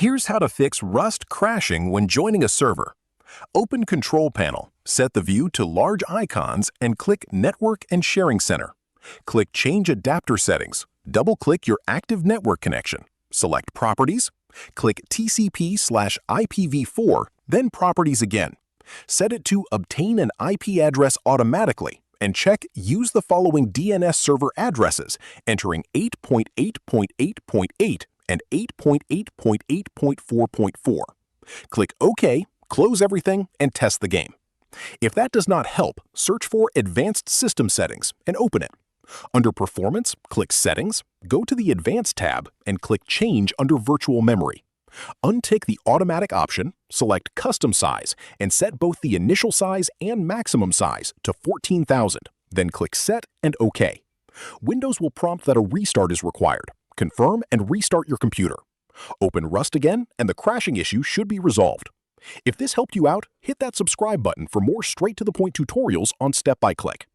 Here's how to fix Rust crashing when joining a server. Open Control Panel, set the view to large icons and click Network and Sharing Center. Click Change Adapter Settings. Double-click your active network connection. Select Properties. Click TCP/IPv4, then Properties again. Set it to Obtain an IP address automatically and check Use the following DNS server addresses, entering 8.8.8.8 and 8.8.8.4.4. Click OK, close everything, and test the game. If that does not help, search for Advanced System Settings and open it. Under Performance, click Settings, go to the Advanced tab, and click Change under Virtual Memory. Untick the Automatic option, select Custom Size, and set both the initial size and maximum size to 14,000, then click Set and OK. Windows will prompt that a restart is required. Confirm and restart your computer. Open Rust again, and the crashing issue should be resolved. If this helped you out, hit that subscribe button for more straight-to-the-point tutorials on Step by Click.